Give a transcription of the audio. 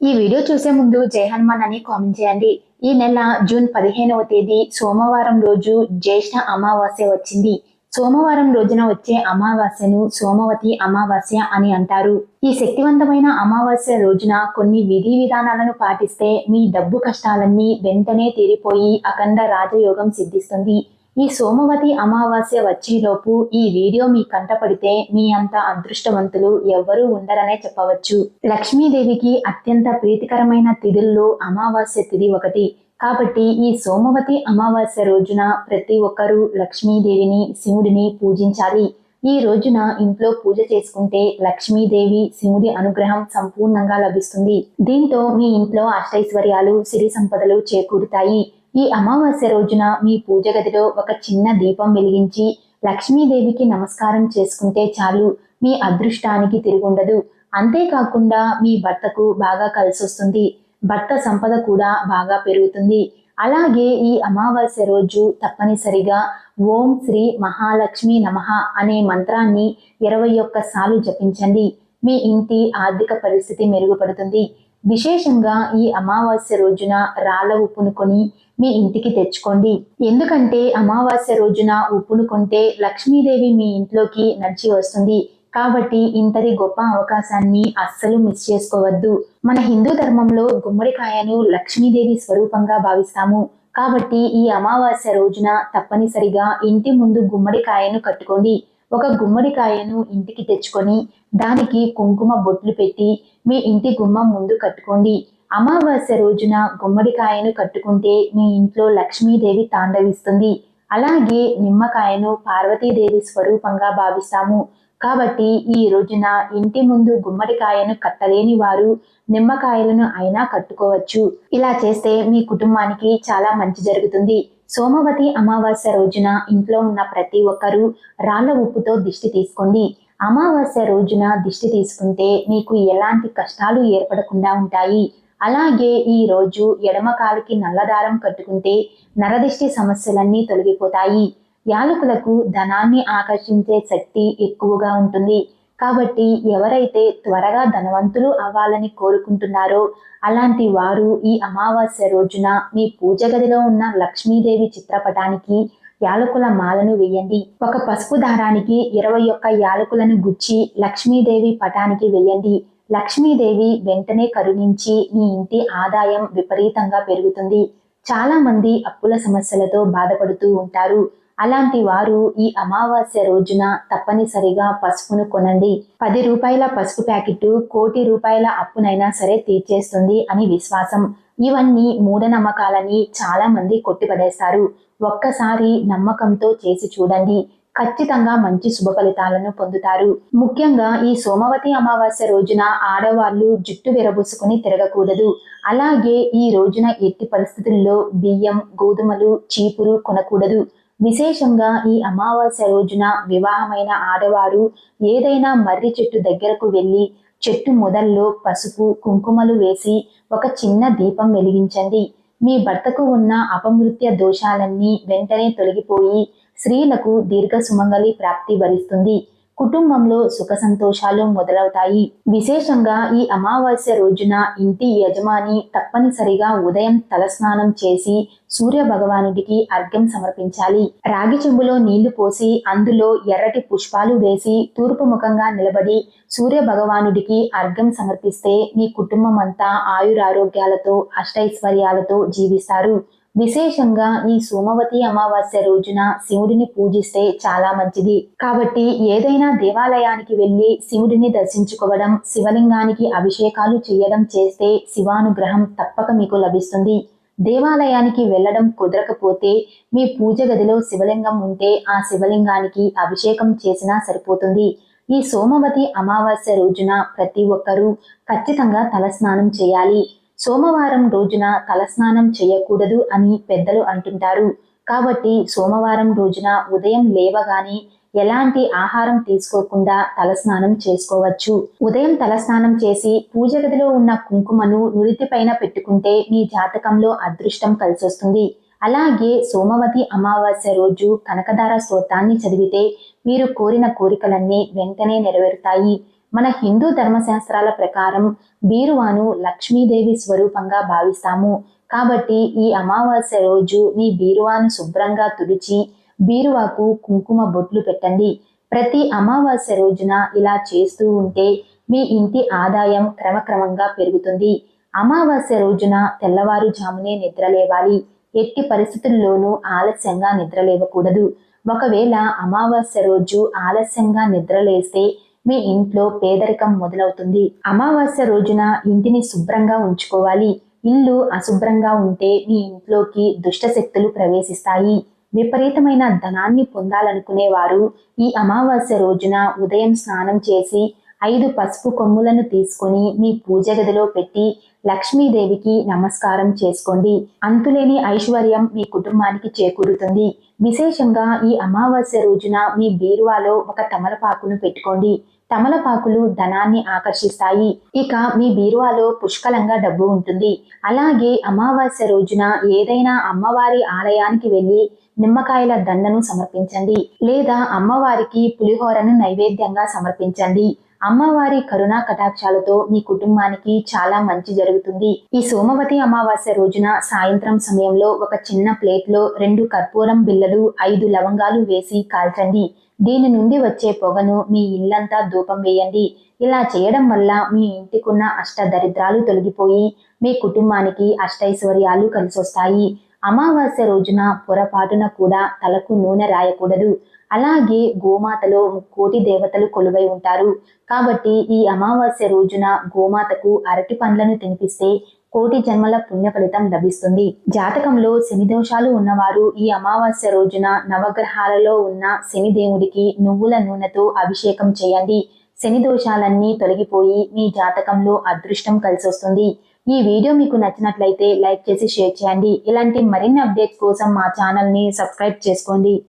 ఈ వీడియో చూసే ముందు జై హనుమాన్ అని కామెంట్ చేయండి. ఈ నెల జూన్ 15వ తేదీ సోమవారం రోజు జ్యేష్ఠ అమావాస్య వచ్చింది. సోమవారం రోజున వచ్చే అమావాస్యను సోమవతి అమావాస్య అని అంటారు. ఈ శక్తివంతమైన అమావాస్య రోజున కొన్ని విధి విధానాలను పాటిస్తే మీ డబ్బు కష్టాలన్నీ వెంటనే తీరిపోయి అఖండ రాజయోగం సిద్ధిస్తుంది. ఈ సోమవతి అమావాస్య వచ్చేలోపు ఈ వీడియో మీ కంటపడితే మీ అంత అదృష్టవంతులు ఎవ్వరూ ఉండరనే చెప్పవచ్చు. లక్ష్మీదేవికి అత్యంత ప్రీతికరమైన తిథుల్లో అమావాస్య తిథి ఒకటి. కాబట్టి ఈ సోమవతి అమావాస్య రోజున ప్రతి ఒక్కరూ లక్ష్మీదేవిని, శివుడిని పూజించాలి. ఈ రోజున ఇంట్లో పూజ చేసుకుంటే లక్ష్మీదేవి, శివుడి అనుగ్రహం సంపూర్ణంగా లభిస్తుంది. దీంతో మీ ఇంట్లో అష్టైశ్వర్యాలు, సిరి సంపదలు చేకూరుతాయి. ఈ అమావాస్య రోజున మీ పూజ గదిలో ఒక చిన్న దీపం వెలిగించి లక్ష్మీదేవికి నమస్కారం చేసుకుంటే చాలు, మీ అదృష్టానికి తిరుగుండదు. అంతేకాకుండా మీ భర్తకు బాగా కలిసొస్తుంది, భర్త సంపద కూడా బాగా పెరుగుతుంది. అలాగే ఈ అమావాస్య రోజు తప్పనిసరిగా ఓం శ్రీ మహాలక్ష్మి నమః అనే మంత్రాన్ని 21 సార్లు జపించండి. మీ ఇంటి ఆర్థిక పరిస్థితి మెరుగుపడుతుంది. విశేషంగా ఈ అమావాస్య రోజున రాళ్ళ ఉప్పును కొని మీ ఇంటికి తెచ్చుకోండి. ఎందుకంటే అమావాస్య రోజున ఉప్పును కొంటే లక్ష్మీదేవి మీ ఇంట్లోకి నడిచి వస్తుంది. కాబట్టి ఇంతటి గొప్ప అవకాశాన్ని అస్సలు మిస్ చేసుకోవద్దు. మన హిందూ ధర్మంలో గుమ్మడికాయను లక్ష్మీదేవి స్వరూపంగా భావిస్తాము. కాబట్టి ఈ అమావాస్య రోజున తప్పనిసరిగా ఇంటి ముందు గుమ్మడికాయను కట్టుకోండి. ఒక గుమ్మడికాయను ఇంటికి తెచ్చుకొని దానికి కుంకుమ బొట్లు పెట్టి మీ ఇంటి గుమ్మం ముందు కట్టుకోండి. అమావాస్య రోజున గుమ్మడికాయను కట్టుకుంటే మీ ఇంట్లో లక్ష్మీదేవి తాండవిస్తుంది. అలాగే నిమ్మకాయను పార్వతీదేవి స్వరూపంగా భావిస్తాము. కాబట్టి ఈ రోజున ఇంటి ముందు గుమ్మడికాయను కట్టలేని వారు నిమ్మకాయలను అయినా కట్టుకోవచ్చు. ఇలా చేస్తే మీ కుటుంబానికి చాలా మంచి జరుగుతుంది. సోమవతి అమావాస్య రోజున ఇంట్లో ఉన్న ప్రతి ఒక్కరూ రాళ్ళ ఉప్పుతో దిష్టి తీసుకోండి. అమావాస్య రోజున దిష్టి తీసుకుంటే మీకు ఎలాంటి కష్టాలు ఏర్పడకుండా ఉంటాయి. అలాగే ఈ రోజు ఎడమ కాలికి నల్లదారం కట్టుకుంటే నరదిష్టి సమస్యలన్నీ తొలగిపోతాయి. యాలకులకు ధనాన్ని ఆకర్షించే శక్తి ఎక్కువగా ఉంటుంది. కాబట్టి ఎవరైతే త్వరగా ధనవంతులు అవ్వాలని కోరుకుంటున్నారో అలాంటి వారు ఈ అమావాస్య రోజున మీ పూజ గదిలో ఉన్న లక్ష్మీదేవి చిత్రపటానికి యాలకుల మాలను వేయండి. ఒక పసుపు దారానికి 21 యాలకులను గుచ్చి లక్ష్మీదేవి పటానికి వేయండి. లక్ష్మీదేవి వెంటనే కరుణించి మీ ఇంటి ఆదాయం విపరీతంగా పెరుగుతుంది. చాలా మంది అప్పుల సమస్యలతో బాధపడుతూ ఉంటారు. అలాంటి వారు ఈ అమావాస్య రోజున తప్పనిసరిగా పసుపును కొనండి. 10 రూపాయల పసుపు ప్యాకెట్ 1 కోటి రూపాయల అప్పునైనా సరే తీర్చేస్తుంది అని విశ్వాసం. ఇవన్నీ మూఢనమ్మకాలని చాలా మంది కొట్టిపడేస్తారు. ఒక్కసారి నమ్మకంతో చేసి చూడండి, ఖచ్చితంగా మంచి శుభ ఫలితాలను పొందుతారు. ముఖ్యంగా ఈ సోమవతి అమావాస్య రోజున ఆడవాళ్లు జుట్టు విరబూసుకుని తిరగకూడదు. అలాగే ఈ రోజున ఎట్టి పరిస్థితుల్లో బియ్యం, గోధుమలు, చీపురు కొనకూడదు. విశేషంగా ఈ అమావాస్య రోజున వివాహమైన ఆడవారు ఏదైనా మర్రి చెట్టు దగ్గరకు వెళ్ళి చెట్టు మొదల్లో పసుపు, కుంకుమలు వేసి ఒక చిన్న దీపం వెలిగించండి. మీ భర్తకు ఉన్న అపమృత్య దోషాలన్నీ వెంటనే తొలగిపోయి స్త్రీలకు దీర్ఘ సుమంగళి ప్రాప్తి వరిస్తుంది. కుటుంబంలో సుఖ సంతోషాలు మొదలవుతాయి. విశేషంగా ఈ అమావాస్య రోజున ఇంటి యజమాని తప్పనిసరిగా ఉదయం తలస్నానం చేసి సూర్య భగవానుడికి అర్ఘ్యం సమర్పించాలి. రాగి చెంబులో నీళ్లు పోసి అందులో ఎర్రటి పుష్పాలు వేసి తూర్పు ముఖంగా నిలబడి సూర్య భగవానుడికి అర్ఘ్యం సమర్పిస్తే మీ కుటుంబం అంతా ఆయురారోగ్యాలతో, అష్టైశ్వర్యాలతో జీవిస్తారు. విశేషంగా ఈ సోమవతి అమావాస్య రోజున శివుడిని పూజిస్తే చాలా మంచిది. కాబట్టి ఏదైనా దేవాలయానికి వెళ్ళి శివుడిని దర్శించుకోవడం, శివలింగానికి అభిషేకాలు చేయడం చేస్తే శివానుగ్రహం తప్పక మీకు లభిస్తుంది. దేవాలయానికి వెళ్ళడం కుదరకపోతే మీ పూజ గదిలో శివలింగం ఉంటే ఆ శివలింగానికి అభిషేకం చేసినా సరిపోతుంది. ఈ సోమవతి అమావాస్య రోజున ప్రతి ఒక్కరూ ఖచ్చితంగా తలస్నానం చేయాలి. సోమవారం రోజున తలస్నానం చేయకూడదు అని పెద్దలు అంటుంటారు. కాబట్టి సోమవారం రోజున ఉదయం లేవగానే ఎలాంటి ఆహారం తీసుకోకుండా తలస్నానం చేసుకోవచ్చు. ఉదయం తలస్నానం చేసి పూజ గదిలో ఉన్న కుంకుమను నురిటిపైన పెట్టుకుంటే మీ జాతకంలో అదృష్టం కలిసొస్తుంది. అలాగే సోమవతి అమావాస్య రోజు కనకదార స్తోత్రాన్ని చదివితే మీరు కోరిన కోరికలన్నీ వెంటనే నెరవేరుతాయి. మన హిందూ ధర్మశాస్త్రాల ప్రకారం బీరువాను లక్ష్మీదేవి స్వరూపంగా భావిస్తాము. కాబట్టి ఈ అమావాస్య రోజు మీ బీరువాను శుభ్రంగా తుడిచి బీరువాకు కుంకుమ బొట్లు పెట్టండి. ప్రతి అమావాస్య రోజున ఇలా చేస్తూ ఉంటే మీ ఇంటి ఆదాయం క్రమక్రమంగా పెరుగుతుంది. అమావాస్య రోజున తెల్లవారుజామునే నిద్రలేవాలి. ఎట్టి పరిస్థితుల్లోనూ ఆలస్యంగా నిద్రలేవకూడదు. ఒకవేళ అమావాస్య రోజు ఆలస్యంగా నిద్రలేస్తే మీ ఇంట్లో పేదరికం మొదలవుతుంది. అమావాస్య రోజున ఇంటిని శుభ్రంగా ఉంచుకోవాలి. ఇల్లు అశుభ్రంగా ఉంటే మీ ఇంట్లోకి దుష్టశక్తులు ప్రవేశిస్తాయి. విపరీతమైన ధనాన్ని పొందాలనుకునేవారు ఈ అమావాస్య రోజున ఉదయం స్నానం చేసి 5 పసుపు కొమ్ములను తీసుకొని మీ పూజ గదిలో పెట్టి లక్ష్మీదేవికి నమస్కారం చేసుకోండి. అంతులేని ఐశ్వర్యం మీ కుటుంబానికి చేకూరుతుంది. విశేషంగా ఈ అమావాస్య రోజున మీ బీరువాలో ఒక తమలపాకును పెట్టుకోండి. తమలపాకులు ధనాన్ని ఆకర్షిస్తాయి. ఇక మీ బీరువాలో పుష్కలంగా డబ్బు ఉంటుంది. అలాగే అమావాస్య రోజున ఏదైనా అమ్మవారి ఆలయానికి వెళ్ళి నిమ్మకాయల దండను సమర్పించండి, లేదా అమ్మవారికి పులిహోరను నైవేద్యంగా సమర్పించండి. అమ్మవారి కరుణా కటాక్షాలతో మీ కుటుంబానికి చాలా మంచి జరుగుతుంది. ఈ సోమవతి అమావాస్య రోజున సాయంత్రం సమయంలో ఒక చిన్న ప్లేట్లో 2 కర్పూరం బిళ్ళలు 5 లవంగాలు వేసి కాల్చండి. దీని నుండి వచ్చే పొగను మీ ఇల్లంతా ధూపం వేయండి. ఇలా చేయడం వల్ల మీ ఇంటికున్న అష్టదరిద్రాలు తొలగిపోయి మీ కుటుంబానికి అష్టైశ్వర్యాలు కలిసొస్తాయి. అమావాస్య రోజున పొరపాటున కూడా తలకు నూనె రాయకూడదు. అలాగే గోమాతలో 1 కోటి దేవతలు కొలువై ఉంటారు. కాబట్టి ఈ అమావాస్య రోజున గోమాతకు అరటి పండ్లను తినిపిస్తే 1 కోటి జన్మల పుణ్య ఫలితం లభిస్తుంది. జాతకంలో శని దోషాలు ఉన్నవారు ఈ అమావాస్య రోజున నవగ్రహాలలో ఉన్న శని దేవుడికి నువ్వుల నూనెతో అభిషేకం చేయండి. శని దోషాలన్నీ తొలగిపోయి మీ జాతకంలో అదృష్టం కలిసొస్తుంది. ఈ వీడియో మీకు నచ్చినట్లయితే లైక్ చేసి షేర్ చేయండి. ఇలాంటి మరిన్ని అప్డేట్స్ కోసం మా ఛానల్ని సబ్స్క్రైబ్ చేసుకోండి.